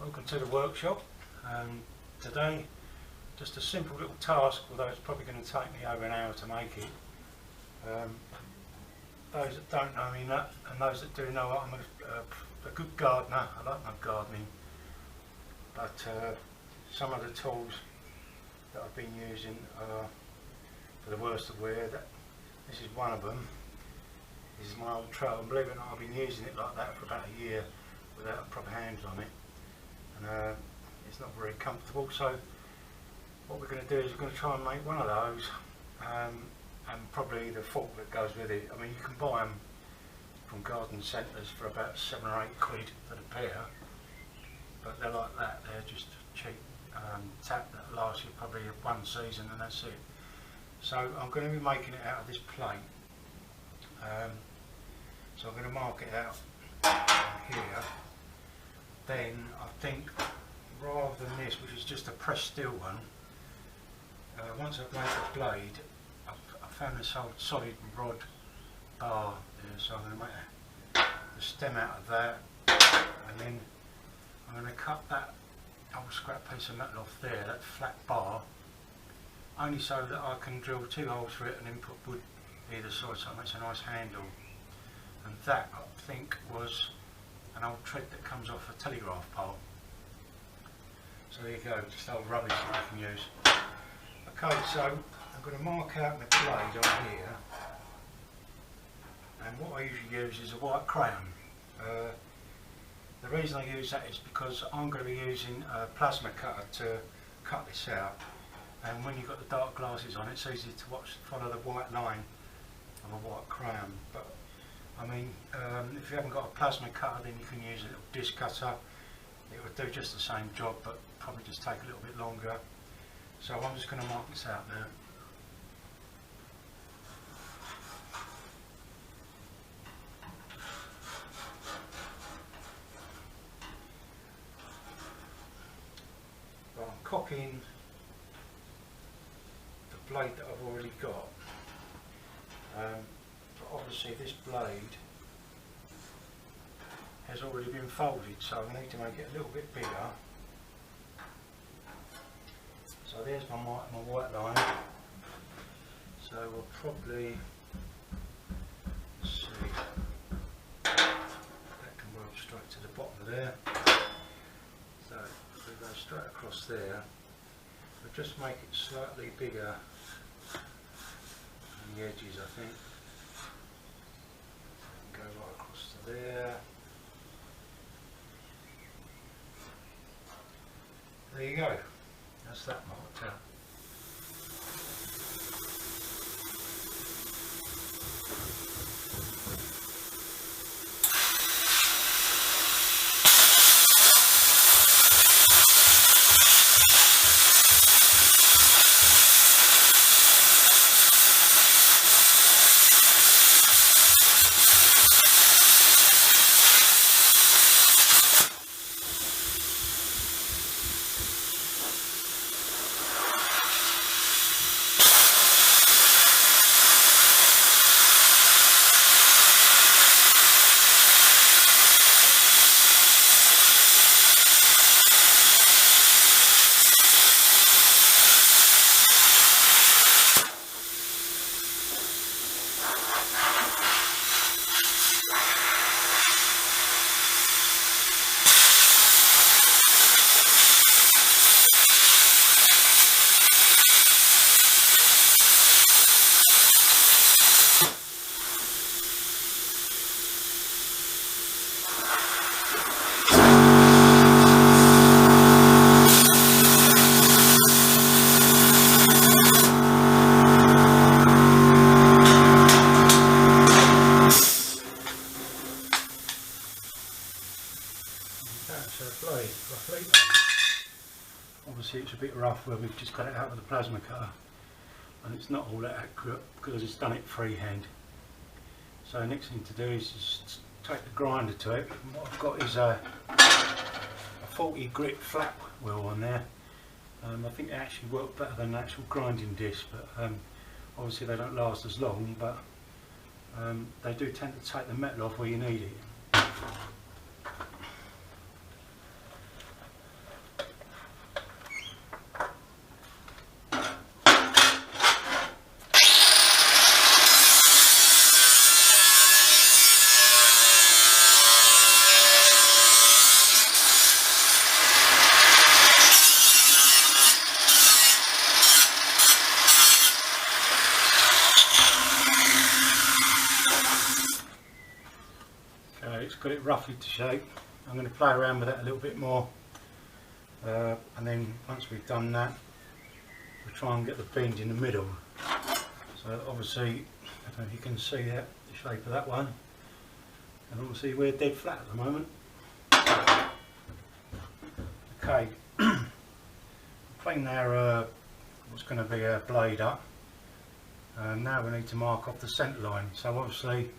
Welcome to the workshop. Today, just a simple little task, although it's probably going to take me over an hour to make it. Those that don't know me and those that do know, I'm a good gardener. I like my gardening, but some of the tools that I've been using are for the worst of wear. This is one of them. This is my old trowel, and believe it or not, I've been using it like that for about a year without a proper handle on it, and it's not very comfortable. So what we're going to do is we're going to try and make one of those, and probably the fork that goes with it. I mean, you can buy them from garden centres for about 7 or 8 quid for the pair, but they're like that. They're just cheap tap that lasts you probably one season, and that's it. So I'm going to be making it out of this plate. So I'm going to mark it out here. Then I think, rather than this, which is just a pressed steel one, once I've made the blade, I found this old solid rod bar there, so I'm going to make the stem out of that, and then I'm going to cut that old scrap piece of metal off there, that flat bar, only so that I can drill 2 holes for it and then put wood either side, so it makes a nice handle. And that, I think, was an old thread that comes off a telegraph pole. So there you go, just old rubbish that you can use. Okay, so I'm going to mark out my blade on here, and what I usually use is a white crayon. The reason I use that is because I'm going to be using a plasma cutter to cut this out, and when you've got the dark glasses on, it's easy to follow the white line of a white crayon. But I mean, if you haven't got a plasma cutter, then you can use a little disc cutter. It would do just the same job, but probably just take a little bit longer. So I'm just going to mark this out there. Well, I'm copying the blade that I've already got. But obviously this blade has already been folded, so I need to make it a little bit bigger. So there's my white line. So we'll probably, let's see, that can weld straight to the bottom of there. So if we go straight across there, we'll just make it slightly bigger on the edges, I think. Go right across to there. There you go. That's that marked out. Obviously it's a bit rough where we've just got it out with the plasma cutter, and it's not all that accurate because I've just done it freehand. So the next thing to do is just take the grinder to it, and what I've got is a 40 grit flat wheel on there. I think they actually work better than an actual grinding disc, but obviously they don't last as long, but they do tend to take the metal off where you need it. it's got it roughly to shape. I'm going to play around with it a little bit more, and then once we've done that, we'll try and get the beans in the middle. So obviously, I don't know if you can see that, the shape of that one, and obviously we're dead flat at the moment. Okay, playing our what's going to be a blade up, and now we need to mark off the centre line. So obviously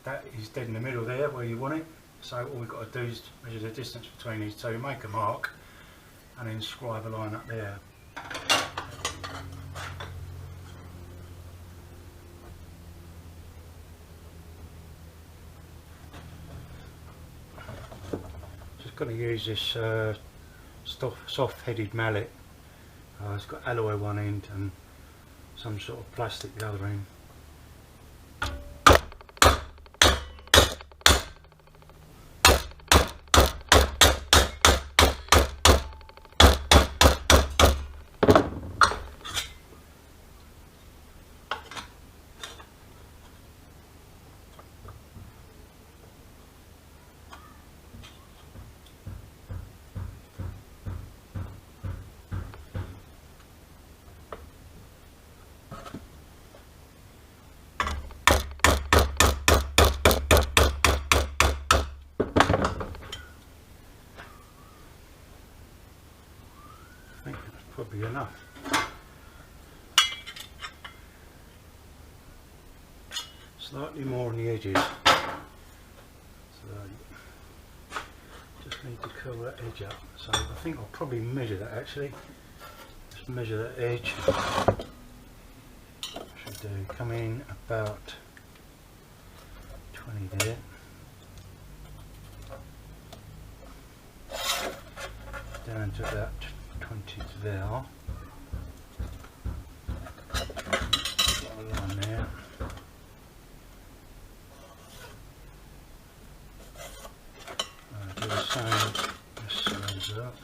that is dead in the middle there where you want it, so all we've got to do is measure the distance between these two, make a mark, and then scribe a line up there. Just going to use this soft-headed mallet. It's got alloy one end and some sort of plastic the other end. I think that's probably enough. Slightly more on the edges. So just need to curl that edge up. So I think I'll probably measure that actually. Just measure that edge. Should do come in about 20 there. Down to about 20 to there. Got a line there. Do the same. This lines up.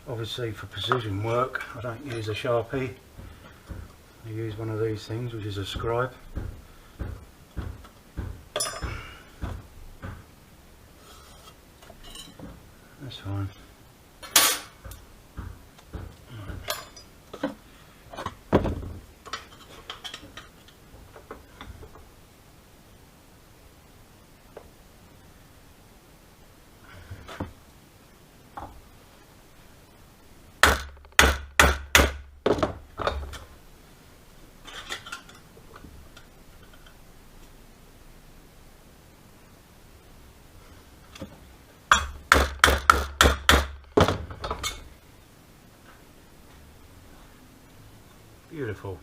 Obviously for precision work I don't use a Sharpie, I use one of these things which is a scribe. That's fine. Beautiful.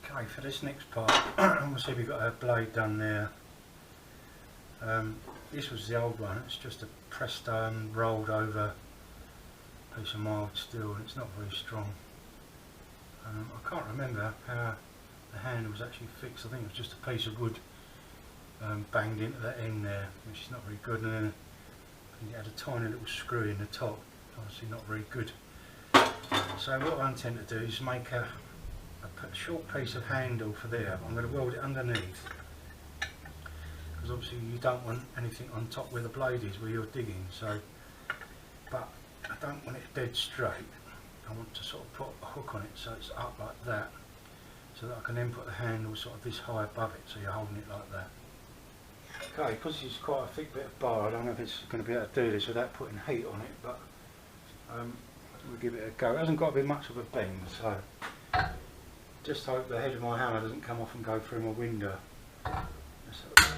Okay, for this next part, obviously we've got our blade done there. This was the old one, it's just a pressed rolled over piece of mild steel and it's not very strong. I can't remember how the handle was actually fixed. I think it was just a piece of wood banged into that end there, which is not very good, and then I think it had a tiny little screw in the top, obviously not very good. So what I intend to do is make a short piece of handle for there. I'm going to weld it underneath, because obviously you don't want anything on top where the blade is, where you're digging. So, but I don't want it dead straight. I want to sort of put a hook on it so it's up like that, so that I can then put the handle sort of this high above it, so you're holding it like that. Okay, because it's quite a thick bit of bar, I don't know if it's going to be able to do this without putting heat on it, but we'll give it a go. It hasn't got to be much of a bend, so just hope the head of my hammer doesn't come off and go through my window. Let's have a look.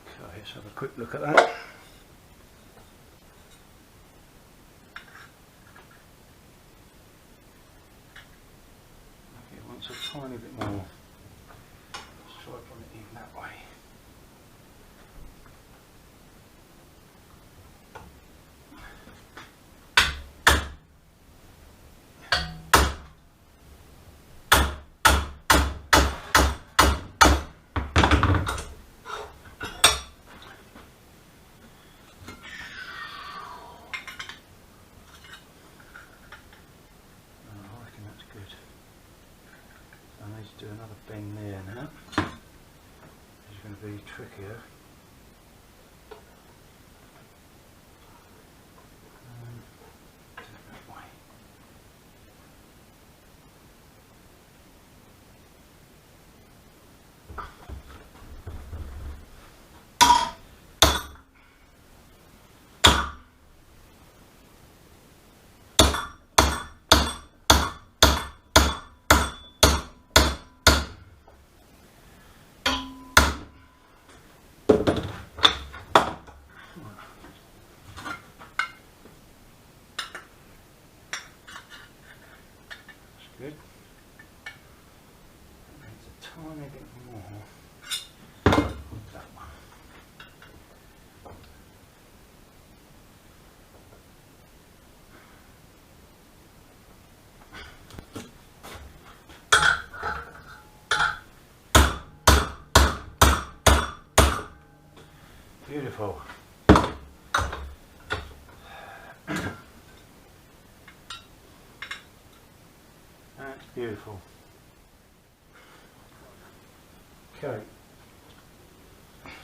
Okay, let's have a quick look at that. A tiny bit more. Let's try putting it in that way. work here. Do it that way. Good. Needs a tiny bit more. That one. Beautiful. That's beautiful. Okay,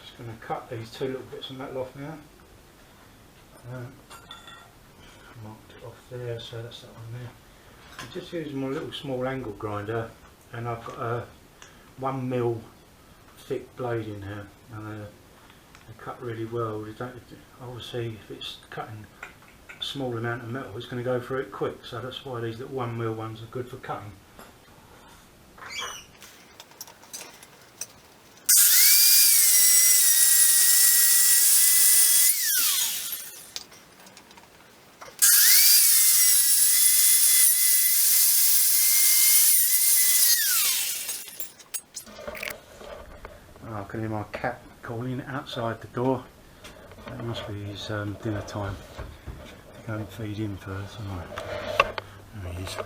just going to cut these two little bits of metal off now. Marked it off there, so that's that one there. I'm just using my little small angle grinder, and I've got a 1mm thick blade in here, and they cut really well. They don't, obviously, if it's cutting a small amount of metal, it's going to go through it quick, so that's why these little 1mm ones are good for cutting. I can hear my cat calling outside the door. That must be his dinner time. Go and feed him first. There he is.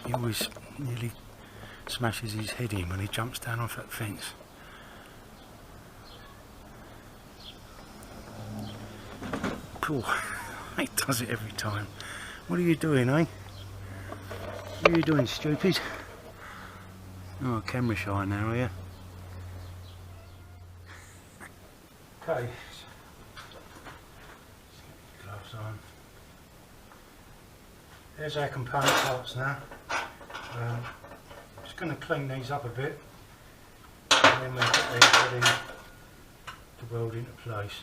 He always nearly smashes his head in when he jumps down off that fence. Cool. He does it every time. What are you doing, eh? What are you doing, stupid? Oh, camera shy now, are you? Okay. Gloves on. There's our component parts now. Just going to clean these up a bit, and then we'll get these ready to weld into place.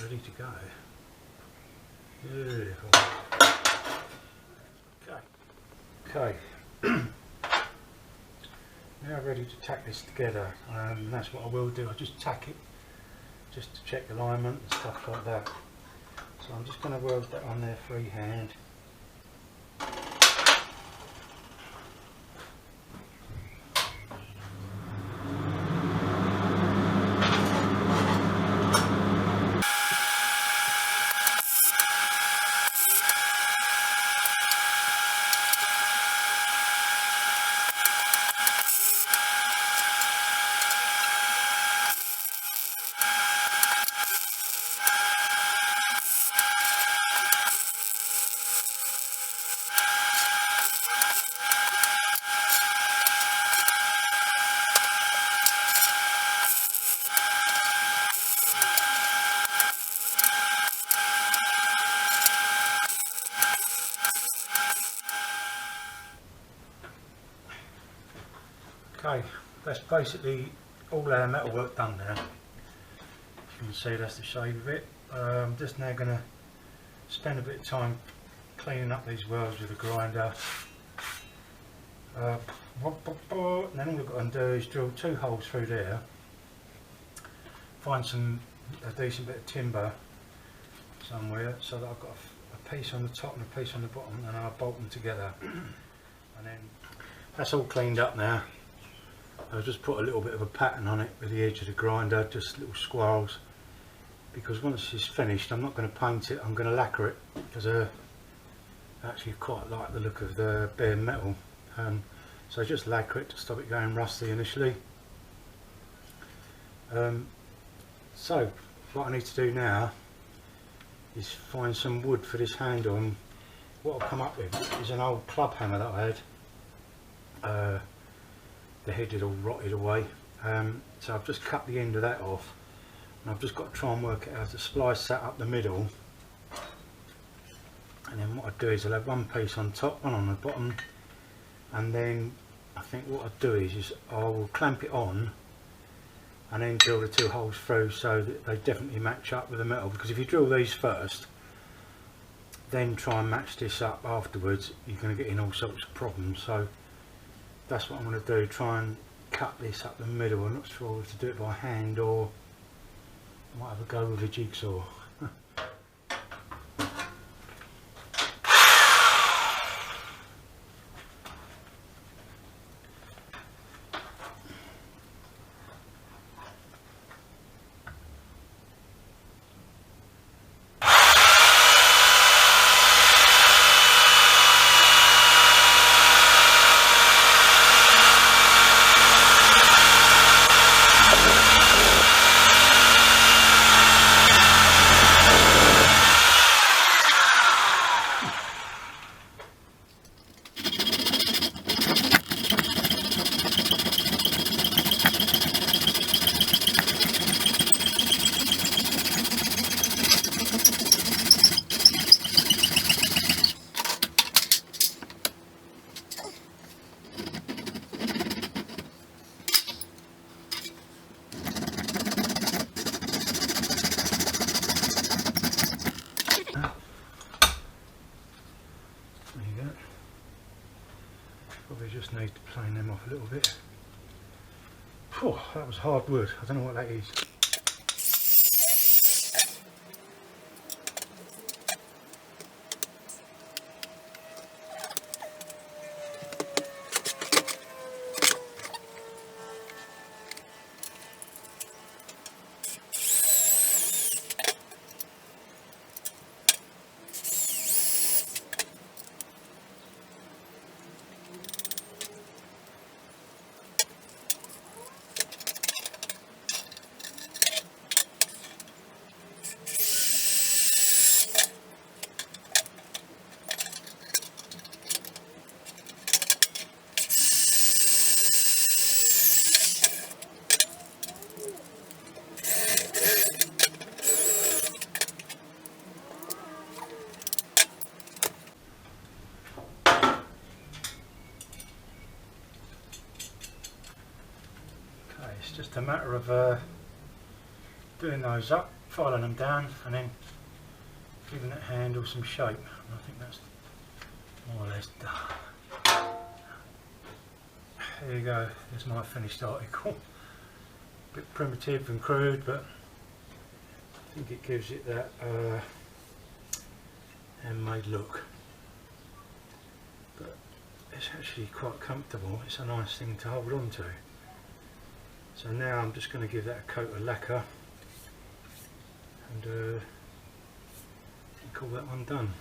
Ready to go. Beautiful. Okay. Now ready to tack this together. That's what I will do. I'll just tack it just to check alignment and stuff like that. So I'm just going to weld that on there freehand. Okay, that's basically all our metal work done now. You can see that's the shape of it. I'm just now going to spend a bit of time cleaning up these welds with a grinder. And then all we've got to do is drill 2 holes through there, find a decent bit of timber somewhere so that I've got a piece on the top and a piece on the bottom, and I'll bolt them together. And then that's all cleaned up now. I'll just put a little bit of a pattern on it with the edge of the grinder, just little squirrels, because once it's finished I'm not going to paint it, I'm going to lacquer it, because I actually quite like the look of the bare metal. So just lacquer it to stop it going rusty initially. So what I need to do now is find some wood for this handle, and what I've come up with is an old club hammer that I had. The head had all rotted away, so I've just cut the end of that off, and I've just got to try and work it out to splice that up the middle, and then what I do is I'll have one piece on top, one on the bottom, and then I think what I'll do is I'll clamp it on and then drill the two holes through so that they definitely match up with the metal, because if you drill these first then try and match this up afterwards, you're going to get in all sorts of problems. So that's what I'm going to do, try and cut this up the middle. I'm not sure if to do it by hand or I might have a go with a jigsaw. Probably just need to plane them off a little bit. Phew, that was hard wood, I don't know what that is. It's just a matter of doing those up, filing them down, and then giving that handle some shape. And I think that's more or less done. There you go, there's my finished article. A bit primitive and crude, but I think it gives it that handmade look. But it's actually quite comfortable, it's a nice thing to hold on to. So now I'm just going to give that a coat of lacquer and call that one done.